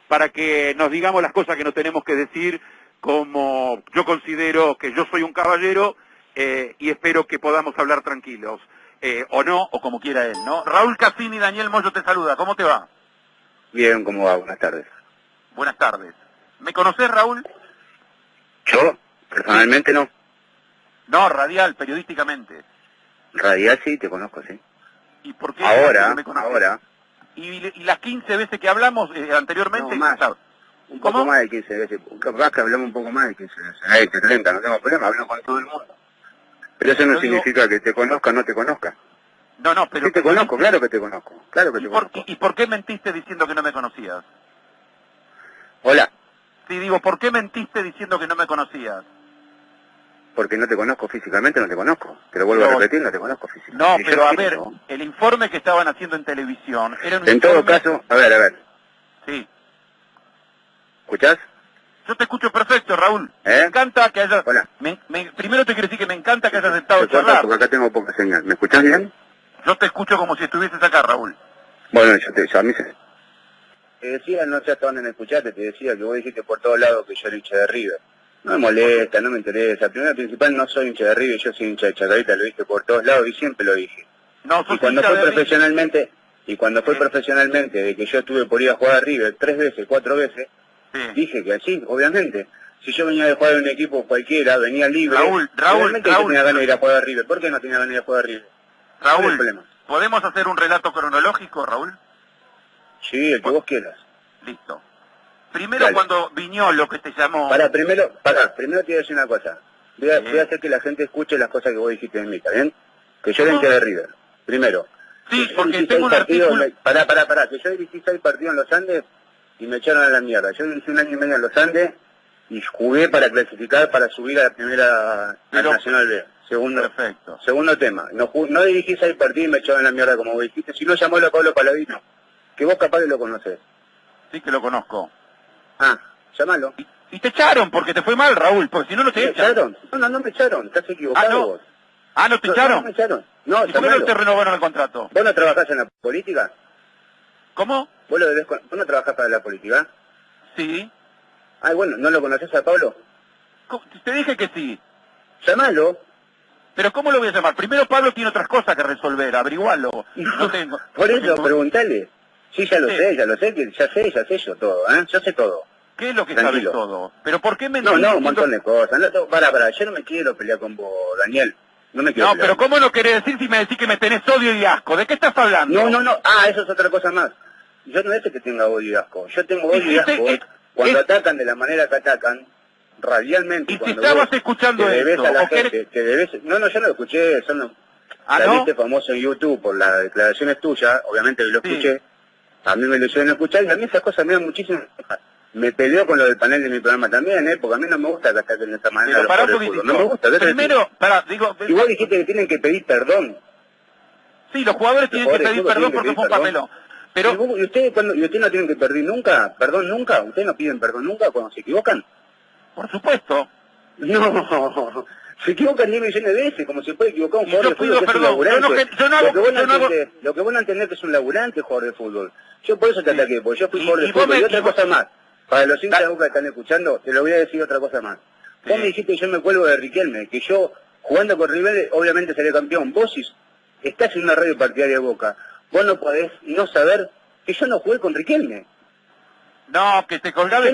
para que nos digamos las cosas que nos tenemos que decir, como yo considero que yo soy un caballero y espero que podamos hablar tranquilos, o no, o como quiera él, ¿no? Raúl Cassini, Daniel Moyo te saluda, ¿cómo te va? Bien, ¿cómo va? Buenas tardes. Buenas tardes. ¿Me conocés, Raúl? ¿Yo? Personalmente no. No, radial, periodísticamente. Radial sí, te conozco, sí. ¿Y por qué? Ahora. ¿Y las 15 veces que hablamos anteriormente? No, más. Un poco más de 15 veces. Capaz que hablamos un poco más de 15 veces. 30, no tengo problema, hablo con todo el mundo. Pero eso no significa que te conozca o no te conozca. No, pero... Sí te conozco, claro que te conozco. Claro que te conozco. ¿Y por qué mentiste diciendo que no me conocías? Hola. Sí, digo, ¿por qué mentiste diciendo que no me conocías? Porque no te conozco físicamente, no te conozco. Te lo vuelvo a repetir, no te conozco físicamente. No, pero a ver, el informe que estaban haciendo en televisión era un En todo caso, a ver. Sí. ¿Escuchás? Yo te escucho perfecto, Raúl. Me encanta que hayas... Hola. Primero te quiero decir que me encanta que hayas aceptado charlar. Porque acá tengo poca señal. ¿Me escuchás bien? Yo te escucho como si estuvieses acá, Raúl. Bueno, a mí se... Te decía, no sé hasta dónde me escuchaste, te decía que vos dijiste por todos lados que yo era hincha de River. No me molesta, no me interesa. Primero y principal, no soy hincha de River, yo soy hincha de Chacarita, lo dije por todos lados y siempre lo dije. No, y cuando fue profesionalmente, de que yo estuve por ir a jugar a River 3 veces, 4 veces, dije que así, obviamente. Si yo venía de jugar en un equipo cualquiera, venía libre, obviamente yo tenía ganas de ir a jugar a River. ¿Por qué no tenía ganas de ir a jugar a River? Raúl, ¿podemos hacer un relato cronológico, Raúl? Sí, el que vos quieras. Listo. Primero cuando Viñolo, que te llamó... Primero te voy a decir una cosa. Voy a hacer que la gente escuche las cosas que vos dijiste de mí, ¿está bien? Que yo era hincha de River. Primero. Sí, porque tengo un artículo... Pará, que yo dirigí 6 partidos en los Andes y me echaron a la mierda. Yo dirigí 1 año y medio en los Andes y jugué para clasificar para subir a la primera Nacional B. Segundo tema. No dirigí 6 partidos y me echaron a la mierda como vos dijiste. Si no, llamó a Pablo Paladino, que vos capaz que lo conocés. Sí que lo conozco. Llámalo. Y te echaron porque te fue mal, Raúl, porque si no, no te echaron. No me echaron, estás equivocado vos. ¿No te echaron? No me echaron. No, ¿Y por qué no te renovaron el contrato? ¿Vos no trabajás en la política? ¿Cómo? ¿Vos no trabajás para la política? Sí. Bueno, ¿no lo conocés a Pablo? Te dije que sí. Llámalo. ¿Pero cómo lo voy a llamar? Primero Pablo tiene otras cosas que resolver, averigualo. No tengo. Por eso, preguntale. Sí, ya sé yo todo, yo sé todo. ¿Qué es lo que sabes todo? ¿Pero por qué me No, un montón de cosas. Pará, yo no me quiero pelear con vos, Daniel. No me quiero pelear. Pero ¿cómo no querés decir si me decís que me tenés odio y asco? ¿De qué estás hablando? No. Eso es otra cosa más. Yo no es que tenga odio y asco. Yo tengo odio y asco cuando atacan de la manera que atacan, radialmente. ¿Y si estabas escuchando eso? A la gente, No, yo no lo escuché. Saliste famoso en YouTube por las declaraciones tuyas. Obviamente que lo escuché. A mí me lo hicieron escuchar y a mí esas cosas me dan muchísimo... Me peleó con lo del panel de mi programa también, porque a mí no me gusta que ataquen de esta manera. No me gusta. Primero, y vos dijiste que tienen que pedir perdón. Sí, los jugadores tienen que pedir perdón porque fue un papelón. Pero... ¿Y ustedes no tienen que pedir nunca? ¿Perdón nunca? ¿Ustedes no piden perdón nunca cuando se equivocan? Por supuesto. No... Se equivocan 10 millones de veces, como se puede equivocar un jugador de fútbol que es un laburante. Lo que vos no entendés que es un laburante jugador de fútbol. Yo por eso te ataqué, porque yo fui jugador de fútbol. Y otra cosa más, para los hinchas de Boca que están escuchando, te lo voy a decir otra cosa más. Vos me dijiste que yo me cuelgo de Riquelme, que yo, jugando con River, obviamente seré campeón. Vos si estás en una radio partidaria de Boca, vos no podés no saber que yo no jugué con Riquelme. No, que te colgaba yo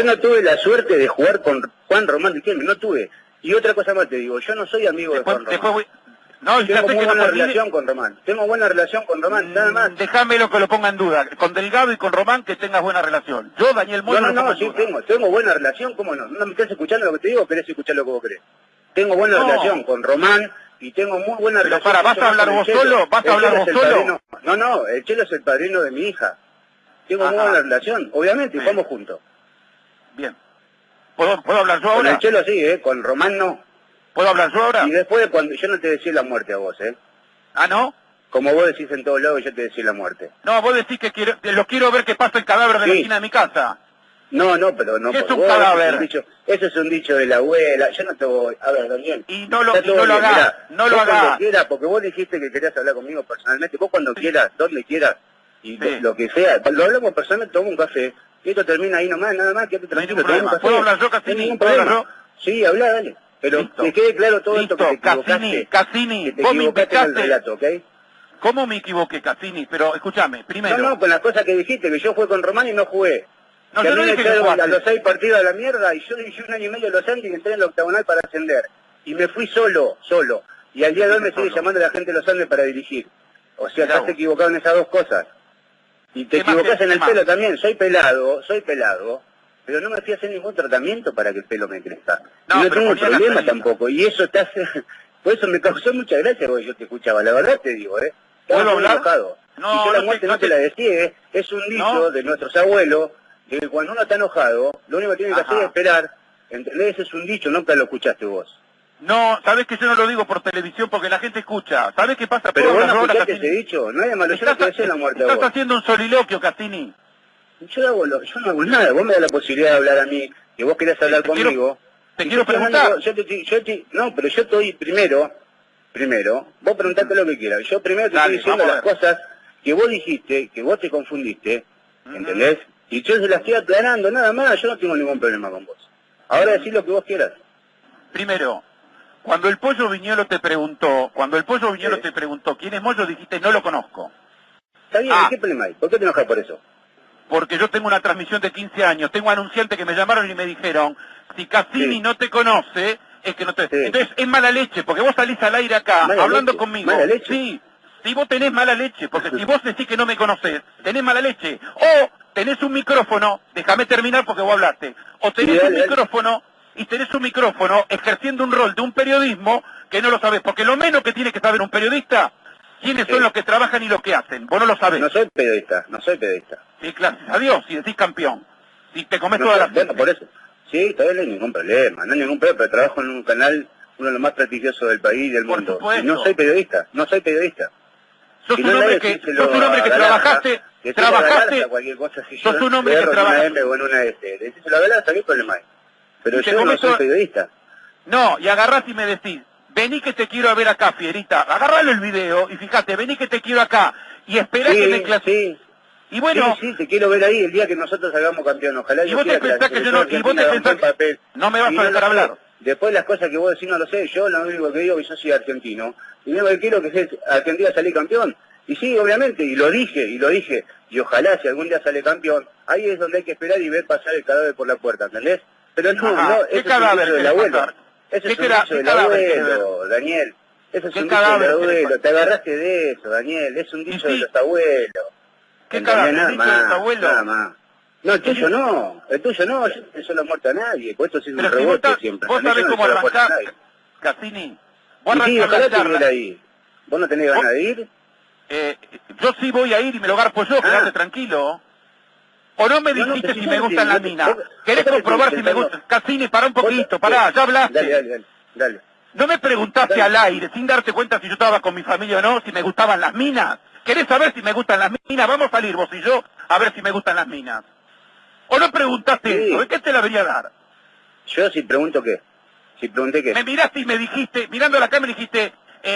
no tuve la suerte de jugar con Juan Román Riquelme, no tuve. Y otra cosa más te digo, yo no soy amigo de Juan Román. Tengo muy buena relación con Román. Tengo buena relación con Román, nada más. Déjamelo que lo ponga en duda. Con Delgado y con Román que tengas buena relación. Yo, Daniel Moyo, tengo buena relación, ¿cómo no? ¿No me estás escuchando lo que te digo o querés escuchar lo que vos querés? Tengo buena relación con Román y tengo muy buena relación... ¿Vas a hablar vos solo? ¿Vas a hablar vos solo? No, el Chelo es el padrino de mi hija. Tengo muy buena relación, obviamente, y jugamos juntos. Bien. ¿Puedo hablar yo ahora? Con el Chelo sí, con Román no. ¿Puedo hablar yo ahora? Y después, cuando yo no te decía la muerte a vos, ¿no? Como vos decís en todos lados, yo te decía la muerte. No, vos decís que lo quiero ver que pasa el cadáver de la esquina de mi casa. No, pero no. ¿Qué es un cadáver? Eso es un dicho de la abuela. Yo no te voy... A ver, Daniel. Y no lo hagas. No lo hagas. Cuando quieras, porque vos dijiste que querías hablar conmigo personalmente. Vos cuando quieras, donde quieras, y lo que sea, lo hablamos personalmente, tomo un café, y esto termina ahí nomás, nada más, quédate tranquilo, toma un café. ¿Puedo hablar yo, Cassini? No hay ningún problema. Sí, habla, dale. Pero listo, que quede claro todo esto que te equivocaste. Cassini, que te equivocaste en el relato, ¿ok? ¿Cómo me equivoqué, Cassini? Pero escúchame, primero... No, con las cosas que dijiste, que yo jugué con Román y no jugué. No, que yo a mí no me dije que echaron a jugaste. los 6 partidos a la mierda, y yo dirigí 1 año y medio a Los Andes y entré en la octagonal para ascender. Y me fui solo. Y al día de hoy me sigue llamando la gente de Los Andes para dirigir. O sea, estás equivocado en esas dos cosas. Y te equivocás en el pelo también. Soy pelado, pero no me fui a hacer ningún tratamiento para que el pelo me crezca. No, y no tengo problema tampoco. Y eso te hace... Por eso me causó mucha gracia cuando yo te escuchaba. La verdad te digo, ¿Puedo hablar? Enojado. No, y yo la muerte no te la decía, es un dicho de nuestros abuelos, de que cuando uno está enojado, lo único que tiene que hacer es esperar. ¿Entendés? Ese es un dicho, nunca lo escuchaste vos. No, sabés que yo no lo digo por televisión porque la gente escucha. ¿Sabés qué pasa? Pero vos no escuchaste ese dicho, no hay de malo, yo no te deseo la muerte a vos. Estás haciendo un soliloquio, Cassini. Yo no hago nada, vos me das la posibilidad de hablar a mí, que vos querés hablar conmigo. Te quiero preguntar. No, pero yo estoy primero, vos preguntate lo que quieras. Yo primero te estoy diciendo las cosas que vos dijiste, que vos te confundiste, ¿entendés? Y yo se las estoy aclarando, nada más, yo no tengo ningún problema con vos. Ahora decís lo que vos quieras. Primero, cuando el Pollo Viñolo te preguntó, quién es Moyo, dijiste no lo conozco. Está bien, ¿qué problema hay? ¿Por qué te enojas por eso? Porque yo tengo una transmisión de 15 años, tengo anunciantes que me llamaron y me dijeron, si Cassini no te conoce, es que no te... Entonces es mala leche, porque vos salís al aire acá, hablando conmigo. ¿Mala leche? Sí, si vos tenés mala leche, porque si vos decís que no me conocés, tenés mala leche. O tenés un micrófono, déjame terminar porque vos hablaste, o tenés un micrófono, y tenés un micrófono ejerciendo un rol de un periodismo que no lo sabés, porque lo menos que tiene que saber un periodista, quiénes son los que trabajan y los que hacen, vos no lo sabés. No soy periodista. Sí, claro, adiós, si decís campeón, si te comés toda la gente. Por eso. Sí, todavía no hay ningún problema, pero trabajo en un canal, uno de los más prestigiosos del país y del mundo. Y no soy periodista. Sos un hombre que trabajaste, sos un hombre que trabajaste. O en una decís la verdad, ¿qué problema hay? Pero yo no soy periodista. No, y agarrás y me decís, vení que te quiero ver acá, Fierita, agarralo el video y fíjate, vení que te quiero acá, y esperá que me clasifiques. Y bueno... Sí, te quiero ver ahí el día que nosotros salgamos campeón, ojalá. Y vos te pensás que yo no... Y vos te pensás que no me vas a dejar hablar. Después las cosas que vos decís no lo sé, yo lo único que digo es que yo soy argentino. Y lo que quiero que Argentina salga campeón. Y sí, obviamente, y lo dije. Y ojalá si algún día sale campeón, ahí es donde hay que esperar y ver pasar el cadáver por la puerta, ¿entendés? Pero no, ese es un dicho del abuelo. Ese es un dicho del abuelo, Daniel. Ese es un dicho del abuelo. Te agarraste de eso, Daniel. Es un dicho de los abuelos. ¿Qué cadáver? ¿El dicho de tu abuelo? Nada más. No, el tuyo no, yo no pienso la muerte a nadie, por esto es un rebote siempre. Vos sabés cómo arrancás, Cassini. Vos ojalá te ir ahí. ¿Vos no tenés ganas de ir? Yo sí voy a ir y me lo garpo yo, quedate tranquilo. O no me dijiste si me gustan las minas. ¿Querés comprobar si me gustan? Cassini, pará un poquito, pará, ya hablaste. Dale. No me preguntaste al aire, sin darte cuenta si yo estaba con mi familia o no, si me gustaban las minas. ¿Querés saber si me gustan las minas? Vamos a salir vos y yo a ver si me gustan las minas. ¿O no preguntaste eso? ¿De qué te la debería dar? Yo si pregunto qué. Si pregunté qué. Me miraste y me dijiste, mirando a la cámara dijiste,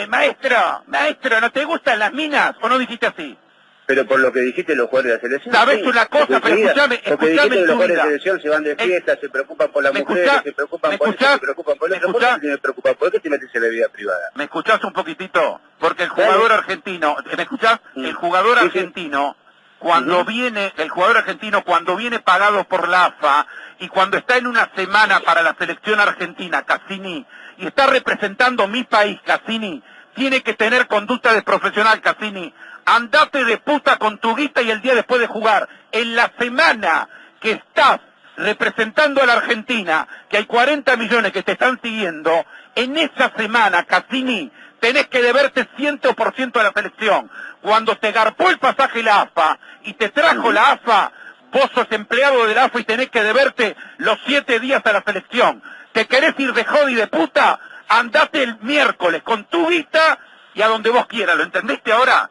maestro, ¿no te gustan las minas? ¿O no dijiste así? Pero por lo que dijiste los jugadores de la selección. ¿Sabés una cosa? Pero escuchame porque dijiste que los jugadores de la selección se van de fiesta, se preocupan por las mujeres, se preocupan por eso, se preocupan por eso. ¿Por qué te preocupas? ¿Por qué te metes en la vida privada? ¿Me escuchás un poquitito? Porque el jugador argentino, ¿me escuchás? El jugador argentino, cuando viene pagado por la AFA, y cuando está en una semana para la selección argentina, Cassini, y está representando mi país, Cassini, tiene que tener conducta de profesional, Cassini. Andate de puta con tu guita y el día después de jugar. En la semana que estás representando a la Argentina, que hay 40 millones que te están siguiendo, en esa semana, Cassini, tenés que deberte 100% a la selección. Cuando te garpó el pasaje la AFA y te trajo la AFA, vos sos empleado de la AFA y tenés que deberte los 7 días a la selección. ¿Te querés ir de jodi de puta? Andate el miércoles con tu guita y a donde vos quieras. ¿Lo entendiste ahora?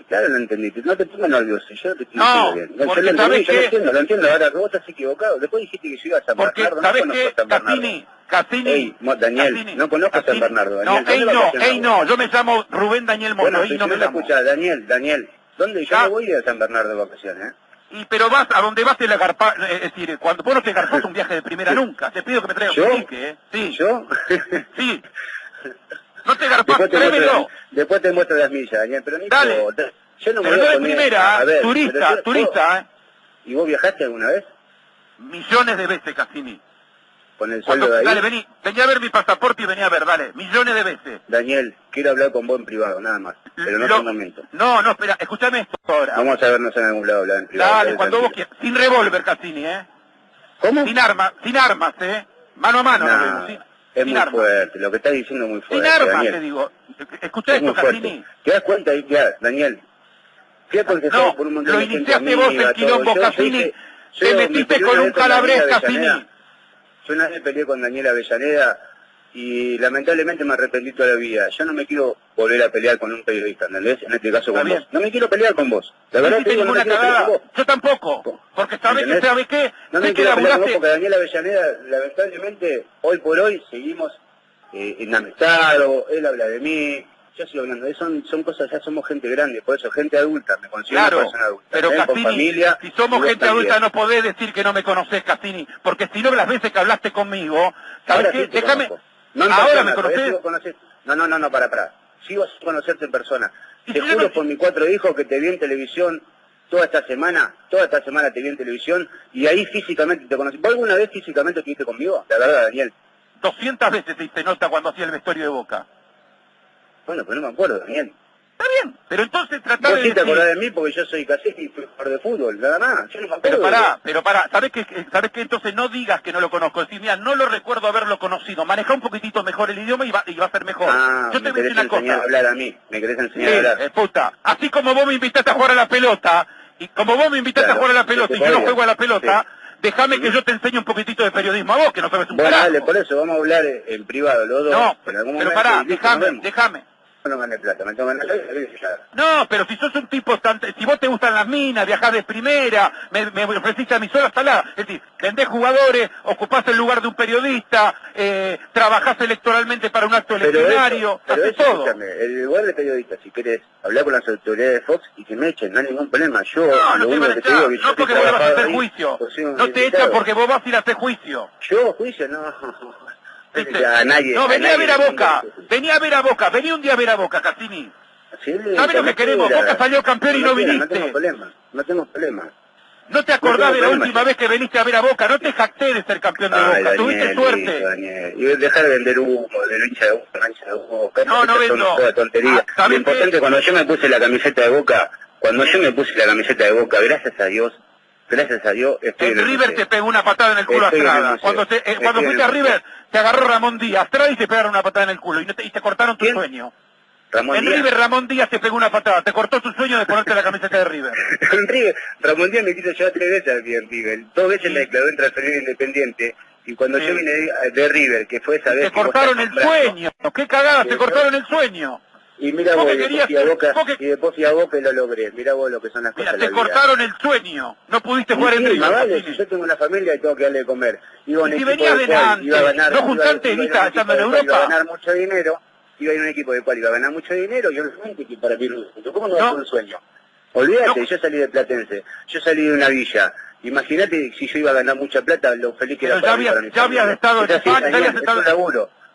Claro, lo entendiste. No te pongas nervioso. Yo te estoy diciendo bien. Yo lo entiendo. Ahora vos estás equivocado. Después dijiste que yo iba a San Bernardo. ¿Sabés qué? Cassini. Daniel, no conozco San Bernardo. Daniel, no, yo me llamo Rubén Daniel Mono. Bueno, no me escuchás, Daniel. ¿Dónde? Yo no voy a San Bernardo de vacaciones, pero vas a donde vas te garpás, es decir, cuando vos no te garpás un viaje de primera nunca. Te pido que me traigas un ticket, Sí. ¿Yo? Sí. No te garpás, tráemelo. Después te muestro las millas, Daniel, pero dale. Yo no me pero voy a no de poner, primera, a ver, turista, ¿Y vos viajaste alguna vez? Millones de veces, Cassini. Con el sueldo de ahí. Dale, vení a ver mi pasaporte y vení a ver, dale, millones de veces. Daniel, quiero hablar con vos en privado, nada más, pero no es el momento. No, espera, escúchame esto ahora. Vamos a vernos en algún lado, hablar en privado. Dale, cuando vos quieras. Sin revólver, Cassini, ¿Cómo? Sin armas, mano a mano. Nah, es muy fuerte, lo que estás diciendo es muy fuerte. Sin armas, Daniel. te digo. Escuchá esto, Cassini. ¿Te das cuenta ahí, Daniel? Fui aconsejado por un montón de gente. Lo iniciaste vos el quilombo, Cassini. Te metiste con un calabrés, Cassini. Yo una vez peleé con Daniel Avellaneda y lamentablemente me arrepentí toda la vida. Yo no me quiero volver a pelear con un periodista, ¿entendés? En este caso con vos. No me quiero pelear con vos. La verdad que no me quiero pelear con vos. Yo tampoco. Porque sabés qué. No me quiero pelear con vos porque Daniel Avellaneda, lamentablemente, hoy por hoy seguimos enamestados. Él habla de mí. Yo sigo hablando de eso, son cosas, ya somos gente grande, por eso, gente adulta, me considero una persona adulta. Pero Cassini, con familia, si somos gente adulta no podés decir que no me conocés, Cassini, porque si no las veces que hablaste conmigo, ¿sabes qué? Déjame, ahora me conocés. No, para. Sigo a conocerte en persona. Te juro por mis 4 hijos que te vi en televisión toda esta semana te vi en televisión y ahí físicamente te conocí. ¿Vos alguna vez físicamente estuviste conmigo? La verdad, Daniel. 200 veces te hice nota cuando hacía el vestuario de Boca. Bueno, pero no me acuerdo, Daniel. Está bien, pero entonces tratá de decir... Vos sí te acordás de mí porque yo soy Cassini y fui jugador de fútbol, nada más. Yo no me acuerdo. Pero pará, ¿sabés qué? Entonces no digas que no lo conozco. Decir, mira, no lo recuerdo haberlo conocido. Maneja un poquitito mejor el idioma y va a ser mejor. Yo te voy a decir una cosa. A hablar a mí, me querés enseñar a hablar. Puta, así como vos me invitaste a jugar a la pelota, y como vos me invitaste a jugar a la pelota y yo no juego a la pelota... Sí. Déjame que yo te enseñe un poquitito de periodismo a vos, que no sabes un carajo. Dale, por eso vamos a hablar en privado, los dos. No, pero pará, déjame. No gané plata, me tengo que ganar. No, pero si sos un tipo si vos te gustan las minas, viajás de primera, me ofreciste a mi sola salada, es decir, vendés jugadores, ocupás el lugar de un periodista, trabajás electoralmente para un acto eleccionario, haces todo. El lugar de periodista, si querés hablar con las autoridades de Fox y que me echen, no hay ningún problema. Yo, no te van a echar, no porque vos vas a hacer juicio, no te echan porque vos vas a ir a hacer juicio. ¿Yo? ¿Juicio? No. No, vení a ver a Boca, vení un día a ver a Boca, Cassini. Sí, ¿sabes lo que queremos? Boca salió campeón y no viniste. No tengo problema. ¿No te acordás de la última vez que viniste a ver a Boca? No te jacté de ser campeón de Boca, tuviste suerte. Y dejar de vender humo, de hincha de Boca, no vendo. Toda tontería. Lo importante cuando yo me puse la camiseta de Boca, gracias a Dios, el River te pegó una patada en el culo a Estrada. Cuando fuiste a River, te agarró Ramón Díaz. Estrada y te pegaron una patada en el culo. Y te cortaron tu sueño. En River, Ramón Díaz te pegó una patada. Te cortó tu sueño de ponerte la camiseta de River. En River, Ramón Díaz me quiso llevar 3 veces al River. 2 veces me declaró en transferir Independiente. Y cuando yo vine de River, que fue esa vez... Te cortaron el sueño. ¡Qué cagada! Te cortaron el sueño. Y mira vos, y después fui a Boca y lo logré. Mira vos lo que son las cosas. Mira, te cortaron el sueño. No pudiste jugar en River. Vale, si yo tengo una familia y tengo que darle de comer. Y si venías delante, no juntaste guita estando en Europa. Iba a ganar mucho dinero. Iba a ir a un equipo del cual iba a ganar mucho dinero y obviamente que para mí, ¿cómo no va a ser un sueño? Olvídate, yo salí de Platense, yo salí de una villa. Imagínate si yo iba a ganar mucha plata, lo feliz que era para mí. Ya habías estado en España,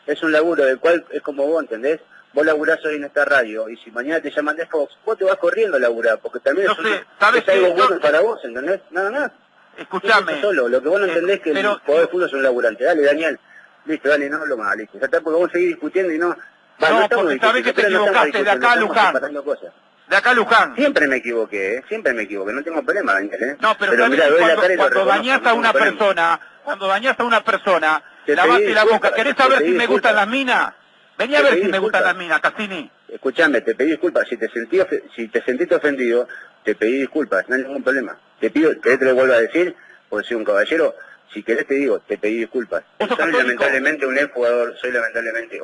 es un laburo del cual es como vos, ¿entendés? Vos laburás hoy en esta radio, y si mañana te llaman de Fox, vos te vas corriendo a laburar, porque también es algo bueno para vos, ¿entendés? Nada más. Escuchame. Solo, lo que vos no entendés es que el jugador de fútbol es un laburante. Dale, Daniel, listo, dale, no hablo más, listo. Ya está, porque vos seguís discutiendo y no... No, porque sabés que te equivocaste, de acá a Luján. De acá a Luján. Siempre me equivoqué, no tengo problema, Daniel, No, pero mirá, cuando dañás a una persona, lavaste la boca. ¿Querés saber si me gustan las minas? Vení a ver si me gustan las minas, Cassini. Escuchame, te pedí disculpas. Si te sentiste ofendido, te pedí disculpas. No hay ningún problema. Te pido, ¿querés que te lo vuelva a decir? Porque soy un caballero. Si querés te digo, te pedí disculpas. Soy lamentablemente un ex jugador, lamentablemente,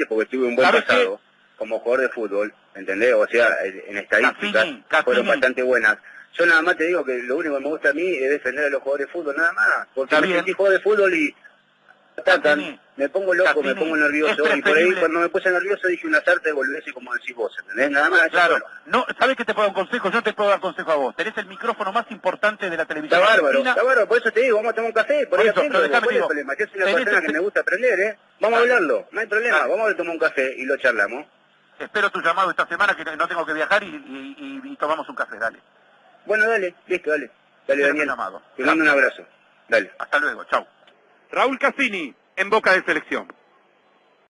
porque tuve un buen pasado como jugador de fútbol, ¿entendés? O sea, en estadísticas fueron bastante buenas. Yo nada más te digo que lo único que me gusta a mí es defender a los jugadores de fútbol, nada más. Porque me sentí jugador de fútbol y atacan, me pongo loco, me pongo nervioso, y por ahí cuando me puse nervioso dije una sarta de volverse como decís vos, ¿entendés? Nada más. Claro, no, ¿sabés qué te puedo dar un consejo? Yo te puedo dar consejo a vos. Tenés el micrófono más importante de la televisión. Está bárbaro, por eso te digo, vamos a tomar un café, por ahí aprendo, ¿cuál es el problema? Yo soy una persona que me gusta aprender, Vamos a hablarlo, no hay problema, vamos a tomar un café y lo charlamos. Espero tu llamado esta semana, que no tengo que viajar, y tomamos un café, dale. Bueno, dale, listo, dale. Dale, Daniel, te mando un abrazo. Dale. Hasta luego, chau. Raúl Cassini, en Boca de Selección.